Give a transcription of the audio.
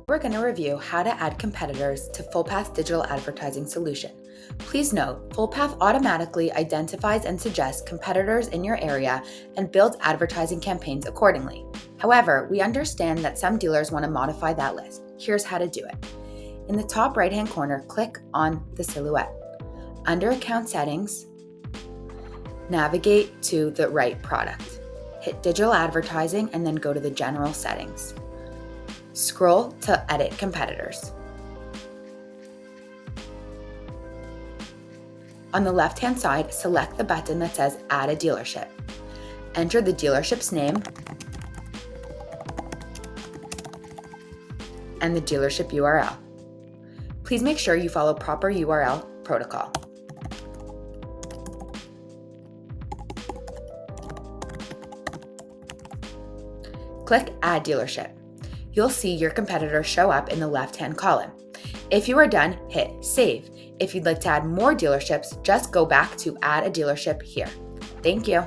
We're going to review how to add competitors to Fullpath's digital advertising solution. Please note, Fullpath automatically identifies and suggests competitors in your area and builds advertising campaigns accordingly. However, we understand that some dealers want to modify that list. Here's how to do it. In the top right-hand corner, click on the silhouette. Under Account Settings, navigate to the right product. Hit Digital Advertising and then go to the General Settings. Scroll to Edit Competitors. On the left-hand side, select the button that says Add a Dealership. Enter the dealership's name and the dealership URL. Please make sure you follow proper URL protocol. Click Add Dealership. You'll see your competitor show up in the left-hand column. If you are done, hit Save. If you'd like to add more dealerships, just go back to Add a Dealership here. Thank you.